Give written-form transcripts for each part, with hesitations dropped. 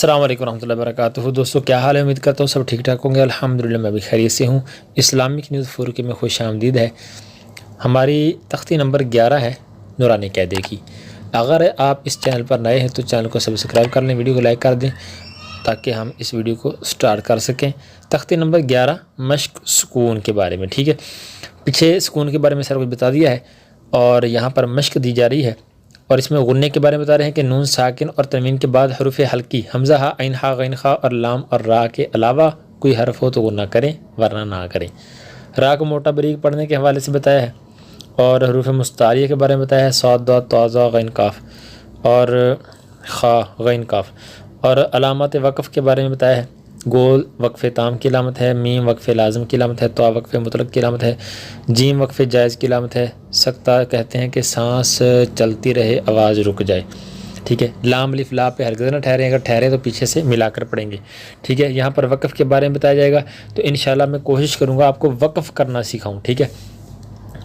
السلام علیکم ورحمۃ اللہ وبرکاتہ۔ دوستو کیا حال ہے؟ امید کرتا ہوں سب ٹھیک ٹھاک ہوں گے۔ الحمدللہ میں بھی خیریت سے ہوں۔ اسلامک نیوز 4K میں خوش آمدید ہے۔ ہماری تختی نمبر 11 ہے نورانی قاعدے کی۔ اگر آپ اس چینل پر نئے ہیں تو چینل کو سبسکرائب کر لیں، ویڈیو کو لائک کر دیں تاکہ ہم اس ویڈیو کو سٹارٹ کر سکیں۔ تختی نمبر 11 مشق سکون کے بارے میں، ٹھیک ہے۔ پیچھے سکون کے بارے میں سارا کچھ بتا دیا ہے اور یہاں پر مشق دی جا رہی ہے اور اس میں غنّے کے بارے میں بتا رہے ہیں کہ نون ساکن اور تنوین کے بعد حروف حلقی حمزہ ہا عین ہا غین خا اور لام اور را کے علاوہ کوئی حرف ہو تو غنّہ کریں ورنہ نہ کریں۔ را کو موٹا بریک پڑھنے کے حوالے سے بتایا ہے اور حروف مستعاریہ کے بارے میں بتایا ہے، صاد ضاد طا ظا غین کاف اور خا غین کاف، اور علامات وقف کے بارے میں بتایا ہے۔ گول وقف تام کی علامت ہے، میم وقف لازم کی علامت ہے، طا وقف مطلق کی علامت ہے، جیم وقف جائز کی علامت ہے، سکتہ کہتے ہیں کہ سانس چلتی رہے آواز رک جائے، ٹھیک ہے۔ لام الف لا پہ ہرگز نہ ٹھہریں، اگر ٹھہرے تو پیچھے سے ملا کر پڑھیں گے، ٹھیک ہے۔ یہاں پر وقف کے بارے میں بتایا جائے گا تو انشاءاللہ میں کوشش کروں گا آپ کو وقف کرنا سکھاؤں، ٹھیک ہے۔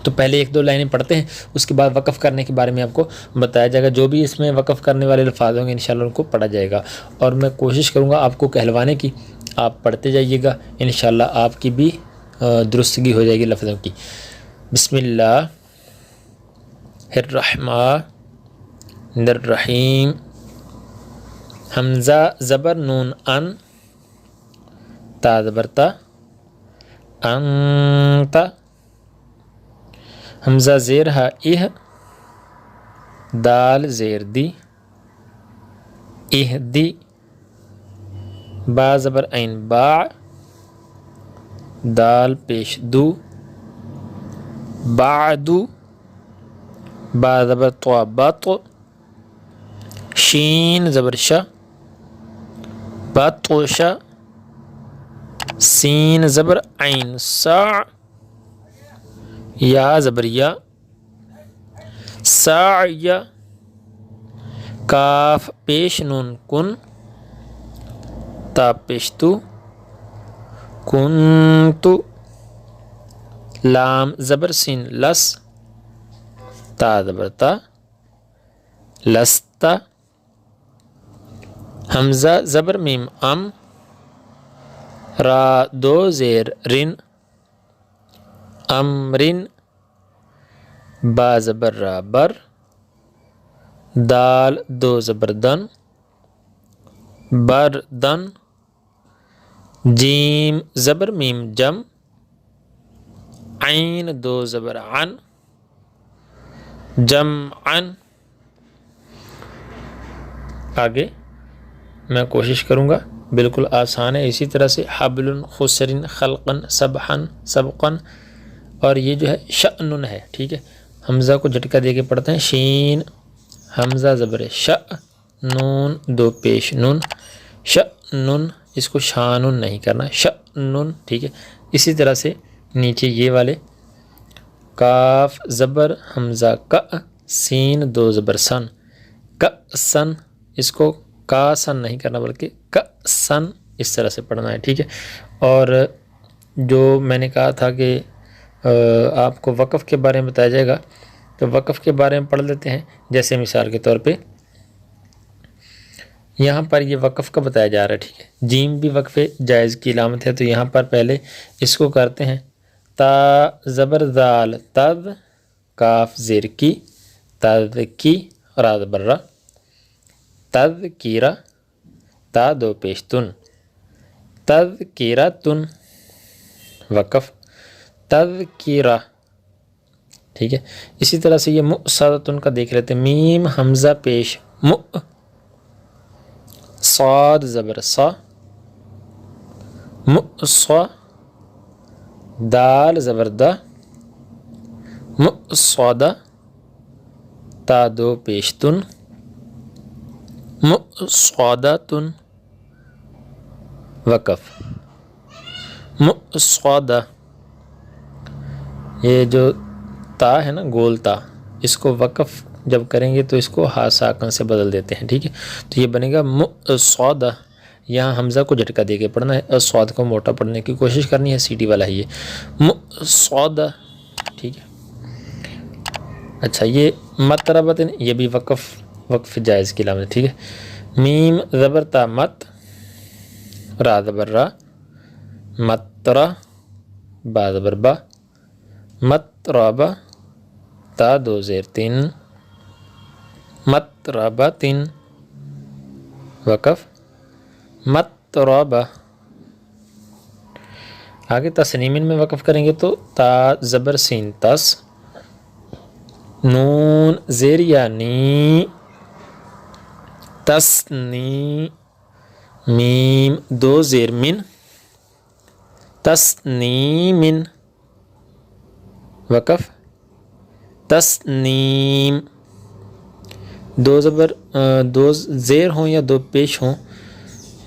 تو پہلے ایک دو لائنیں پڑھتے ہیں، اس کے بعد وقف کرنے کے بارے میں آپ کو بتایا جائے گا۔ جو بھی اس میں وقف کرنے والے الفاظ ہوں گے انشاءاللہ ان کو پڑھا جائے گا اور میں کوشش کروں گا آپ کو کہلوانے کی، آپ پڑھتے جائیے گا، انشاءاللہ آپ کی بھی درستگی ہو جائے گی لفظوں کی۔ بسم اللہ الرحمن الرحیم۔ حمزہ زبر نون ان، تا زبر تا، انت، حمزہ زیر ہا اہ، دال زیر دی، اہ دی، با زبر عین با، دال پیش دو، بعدو، با زبر طوا بط، شین زبر شا، بطش، سین زبر عین سا، یا زبر یا، سعی، کاف پیش نون کن، تا پیش تو، کنتو، لام زبر سین لس، تا زبر تا، لستا، حمزہ زبر میم ام، را دو زیر رن، امرن، با زبر را بر، دال دو زبر دن، بردن، جیم زبر میم جم، عین دو زبر عن، جمعن۔ آگے میں کوشش کروں گا، بالکل آسان ہے۔ اسی طرح سے حبل، خسرن، خلقن، سبحن، سبقن، اور یہ جو ہے شأنن ہے، ٹھیک ہے۔ حمزہ کو جھٹکا دے کے پڑھتے ہیں، شین، حمزہ زبر ش، نون دو پیش نون، شأنن، اس کو شانن نہیں کرنا، شأنن، ٹھیک ہے۔ اسی طرح سے نیچے یہ والے، کاف زبر حمزہ کا، سین دو زبر سن، کأسن، اس کو کاسن نہیں کرنا بلکہ کأسن اس طرح سے پڑھنا ہے، ٹھیک ہے۔ اور جو میں نے کہا تھا کہ آپ کو وقف کے بارے میں بتایا جائے گا تو وقف کے بارے میں پڑھ لیتے ہیں۔ جیسے مثال کے طور پہ یہاں پر یہ وقف کا بتایا جا رہا ہے، ٹھیک ہے۔ جیم بھی وقف جائز کی علامت ہے تو یہاں پر پہلے اس کو کرتے ہیں، تا زبر ذال تذ، کاف زیر کی، تذ کی، را زبر را، تذکیرہ، تا دو پیش تن، تذکیرتن، وقف، تذکیرہ، ٹھیک ہے۔ اسی طرح سے یہ مؤصدتن کا دیکھ لیتے ہیں، میم حمزہ پیش مؤ، صاد زبر صا، مؤصا، دال زبر دا، مؤصدہ، تا دو پیش تن، مؤصدتن، وقف، مؤصدہ۔ یہ جو تا ہے نا، گول تا، اس کو وقف جب کریں گے تو اس کو ہا ساکن سے بدل دیتے ہیں، ٹھیک ہے۔ تو یہ بنے گا مؤصدہ، یہاں حمزہ کو جھٹکا دے کے پڑھنا ہے، صاد کو موٹا پڑھنے کی کوشش کرنی ہے، سیٹی والا ہے یہ، مؤصدہ، ٹھیک ہے۔ اچھا، یہ مطربتن، یہ بھی وقف جائز کی علامت ہے، ٹھیک ہے۔ میم زبر تا مت، را زبر را، مترا، با زبر با، مترابا، تا دو زیر تین، متربتن، وقف، متربہ۔ آگے تسنیمن میں وقف کریں گے تو تا زبر سین تس، نون زیر یا نی، تسنی، میم دو زیر من، تسنیمن، وقف، تسنیم۔ دو زبر دو زیر ہوں یا دو پیش ہوں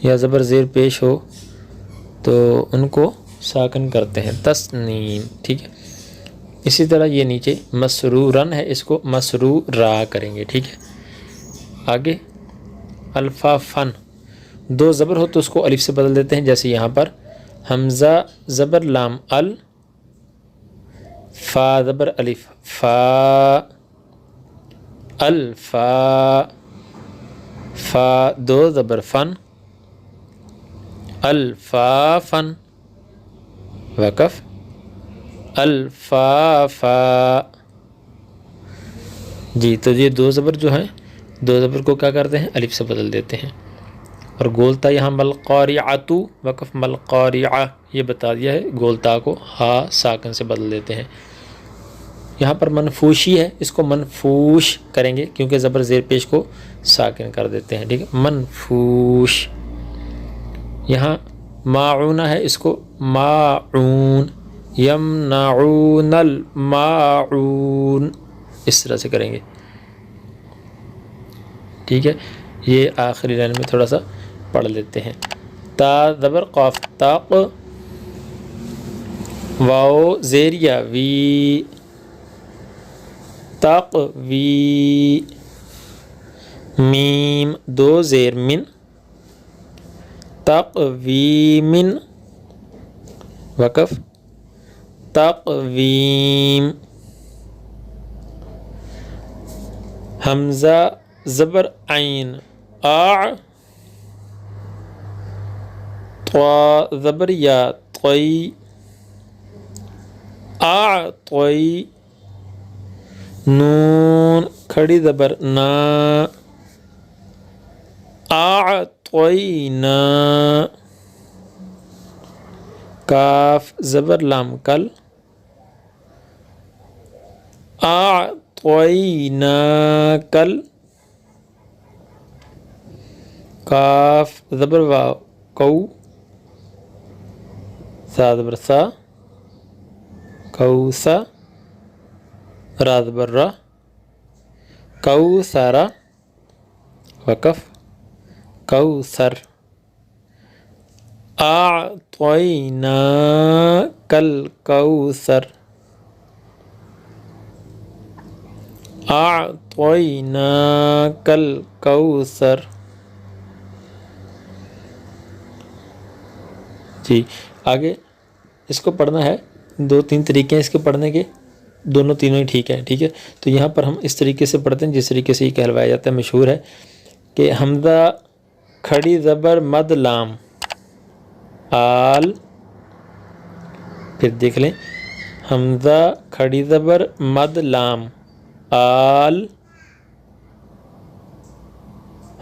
یا زبر زیر پیش ہو تو ان کو ساکن کرتے ہیں، تسنیم، ٹھیک ہے۔ اسی طرح یہ نیچے مسرورن ہے، اس کو مسرورا کریں گے، ٹھیک ہے۔ آگے الفافن، دو زبر ہو تو اس کو الف سے بدل دیتے ہیں، جیسے یہاں پر حمزہ زبر لام ال، فا زبر الف فا، الفا، فا دو زبر فن، الفافن، وقف، الفافا۔ جی تو یہ دو زبر جو ہیں، دو زبر کو کیا کرتے ہیں، الف سے بدل دیتے ہیں۔ اور گولتا یہاں ملقاریعۃ، وقف ملقاریعہ، یہ بتا دیا ہے، گولتا کو ہا ساکن سے بدل دیتے ہیں۔ یہاں پر منفوشی ہے، اس کو منفوش کریں گے کیونکہ زبر زیر پیش کو ساکن کر دیتے ہیں، ٹھیک ہے، منفوش۔ یہاں ماعونہ ہے، اس کو ماعون، یمنعون الماعون، اس طرح سے کریں گے، ٹھیک ہے۔ یہ آخری لائن میں تھوڑا سا پڑھ لیتے ہیں۔ تا زبر قاف تاق، واو زیر یا وی، تقوی، میم دو زیر من، تقویمن، وقف، تقویم۔ حمزہ زبر عین آ، طا زبر یا طی، اعطی، نون کھڑی زبر نا، اعطینا، کاف زبر لام کل، اعطینا کل، کاف زبر واو کو، سا زبر سا، کوسا، را زبر را، کوثرا، وقف، کوثر، اعطیناک الکوثر، اعطیناک الکوثر۔ جی آگے اس کو پڑھنا ہے، دو تین طریقے ہیں اس کے پڑھنے کے، دونوں تینوں ہی ٹھیک ہے، ٹھیک ہے۔ تو یہاں پر ہم اس طریقے سے پڑھتے ہیں جس طریقے سے یہ کہلوایا جاتا ہے، مشہور ہے کہ حمزہ کھڑی زبر مد لام آل، پھر دیکھ لیں، حمزہ کھڑی زبر مد لام آل،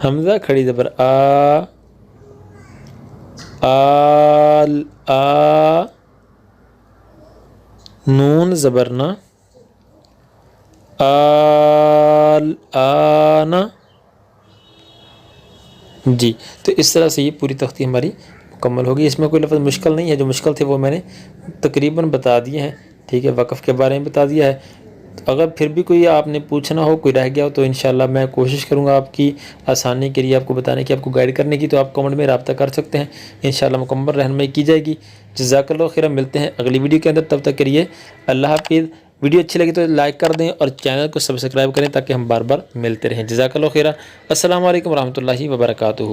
حمزہ کھڑی زبر آ، آل آ، نون زبرنا، آل آنا۔ جی تو اس طرح سے یہ پوری تختی ہماری مکمل ہوگی۔ اس میں کوئی لفظ مشکل نہیں ہے، جو مشکل تھے وہ میں نے تقریباً بتا دیے ہیں، ٹھیک ہے، وقف کے بارے میں بتا دیا ہے۔ اگر پھر بھی کوئی آپ نے پوچھنا ہو، کوئی رہ گیا ہو، تو انشاءاللہ میں کوشش کروں گا آپ کی آسانی کے لیے آپ کو بتانے کی، آپ کو گائیڈ کرنے کی، تو آپ کمنٹ میں رابطہ کر سکتے ہیں، انشاءاللہ مکمل رہنمائی کی جائے گی۔ جزاک اللہ خیرہ، ملتے ہیں اگلی ویڈیو کے اندر، تب تک کے لیے اللہ حافظ۔ ویڈیو اچھی لگی تو لائک کر دیں اور چینل کو سبسکرائب کریں تاکہ ہم بار بار ملتے رہیں۔ جزاک اللہ خیرہ، السلام علیکم ورحمۃ اللہ وبرکاتہ۔